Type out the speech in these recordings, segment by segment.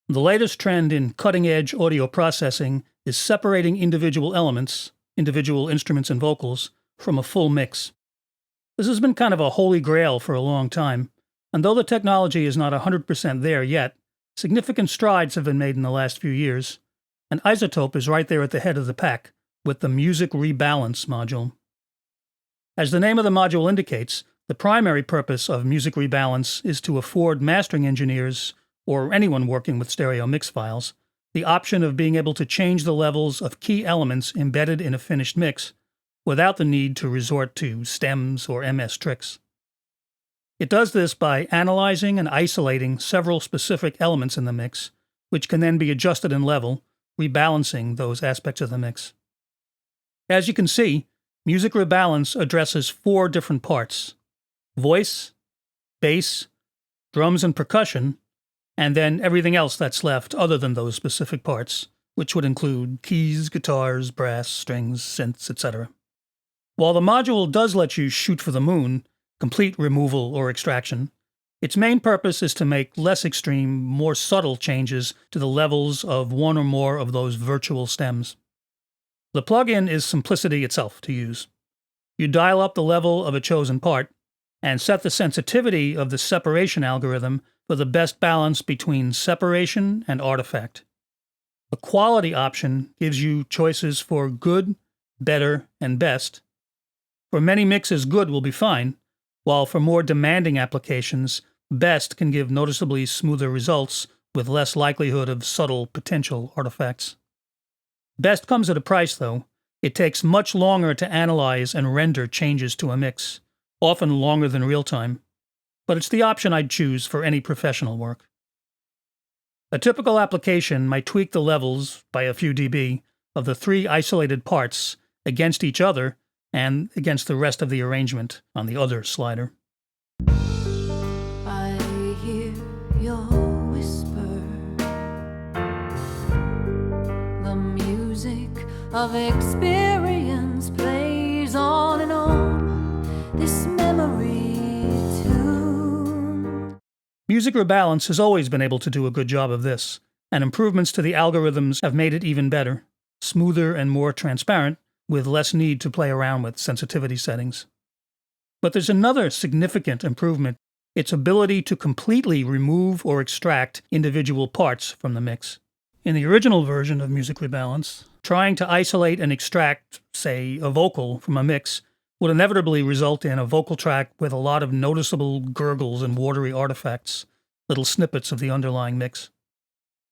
The latest trend in cutting-edge audio processing is separating individual elements, individual instruments and vocals, from a full mix. This has been kind of a holy grail for a long time, and though the technology is not 100% there yet, significant strides have been made in the last few years, and Isotope is right there at the head of the pack with the Music Rebalance module. As the name of the module indicates, the primary purpose of Music Rebalance is to afford mastering engineers, or anyone working with stereo mix files, the option of being able to change the levels of key elements embedded in a finished mix without the need to resort to stems or MS tricks. It does this by analyzing and isolating several specific elements in the mix, which can then be adjusted in level, rebalancing those aspects of the mix. As you can see, Music Rebalance addresses 4 different parts: voice, bass, drums and percussion, and then everything else that's left other than those specific parts, which would include keys, guitars, brass, strings, synths, etc. While the module does let you shoot for the moon, complete removal or extraction, its main purpose is to make less extreme, more subtle changes to the levels of one or more of those virtual stems. The plugin is simplicity itself to use. You dial up the level of a chosen part, and set the sensitivity of the separation algorithm for the best balance between separation and artifact. The quality option gives you choices for good, better, and best. For many mixes, good will be fine, while for more demanding applications, best can give noticeably smoother results with less likelihood of subtle potential artifacts. Best comes at a price, though. It takes much longer to analyze and render changes to a mix, often longer than real-time, but it's the option I'd choose for any professional work. A typical application might tweak the levels by a few dB of the 3 isolated parts against each other and against the rest of the arrangement on the other slider. I hear your whisper, the music of experience plays on and on, this memory tune. Music Rebalance has always been able to do a good job of this, and improvements to the algorithms have made it even better, smoother and more transparent, with less need to play around with sensitivity settings. But there's another significant improvement: its ability to completely remove or extract individual parts from the mix. In the original version of Music Rebalance, trying to isolate and extract, say, a vocal from a mix would inevitably result in a vocal track with a lot of noticeable gurgles and watery artifacts, little snippets of the underlying mix.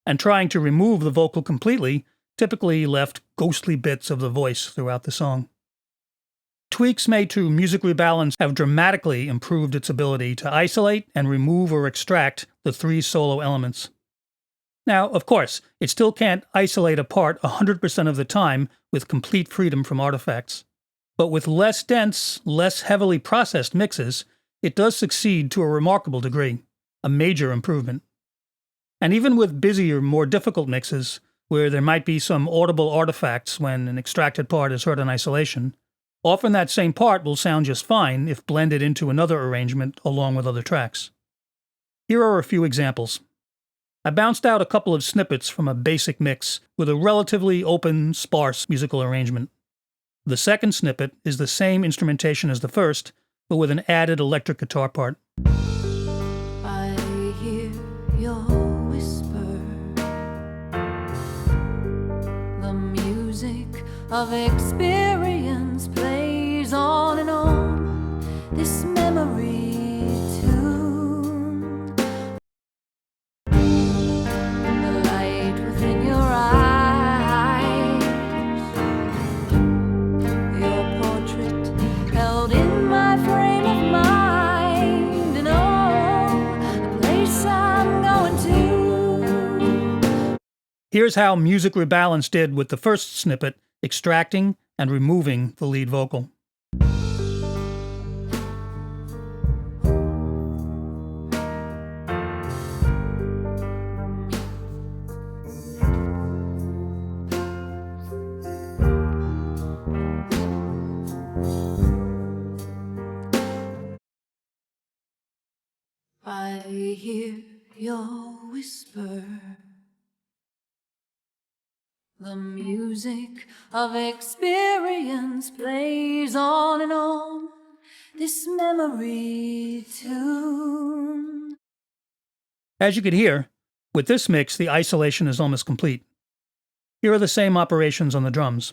And trying to remove the vocal completely typically left ghostly bits of the voice throughout the song. Tweaks made to Music Rebalance have dramatically improved its ability to isolate and remove or extract the 3 solo elements. Now, of course, it still can't isolate a part 100% of the time with complete freedom from artifacts. But with less dense, less heavily processed mixes, it does succeed to a remarkable degree, a major improvement. And even with busier, more difficult mixes, where there might be some audible artifacts when an extracted part is heard in isolation, often that same part will sound just fine if blended into another arrangement along with other tracks. Here are a few examples. I bounced out a couple of snippets from a basic mix with a relatively open, sparse musical arrangement. The second snippet is the same instrumentation as the first, but with an added electric guitar part. I hear your whisper, the music of experience plays on and on, this memory tune. The light within your eyes, your portrait held in my frame of mind, and oh, the place I'm going to. Here's how Music Rebalance did with the first snippet, extracting and removing the lead vocal. I hear your whisper, The music of experience plays on and on, this memory tune. As you could hear, with this mix, the isolation is almost complete. Here are the same operations on the drums.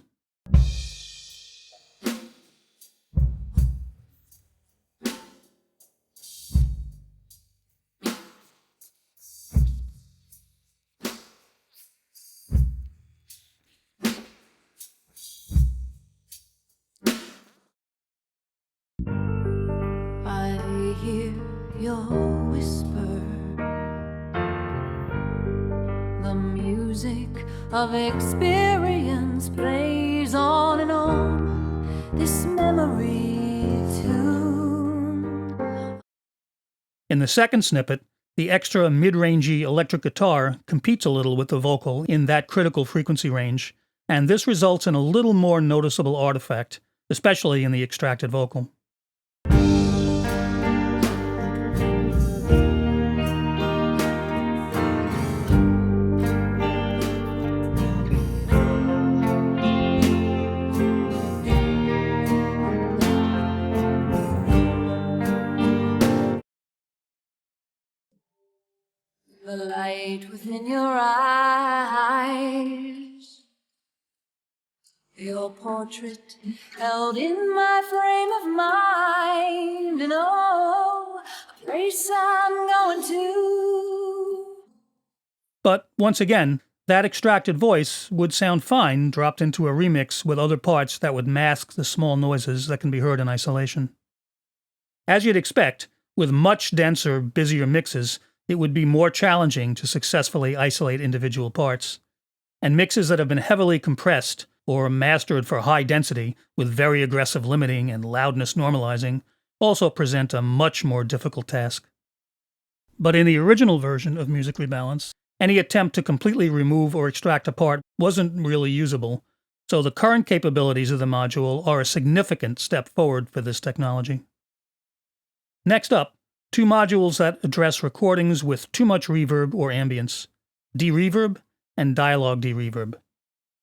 I hear your whisper, the music of experience plays on and on, this memory tune. In the second snippet, the extra mid-rangey electric guitar competes a little with the vocal in that critical frequency range, and this results in a little more noticeable artifact, especially in the extracted vocal. The light within your eyes, your portrait held in my frame of mind, and oh, a place I'm going to. But once again, that extracted voice would sound fine dropped into a remix with other parts that would mask the small noises that can be heard in isolation. As you'd expect, with much denser, busier mixes, it would be more challenging to successfully isolate individual parts. And mixes that have been heavily compressed or mastered for high density with very aggressive limiting and loudness normalizing also present a much more difficult task. But in the original version of Music Rebalance, any attempt to completely remove or extract a part wasn't really usable, so the current capabilities of the module are a significant step forward for this technology. Next up, two modules that address recordings with too much reverb or ambience: de-reverb and dialogue de-reverb.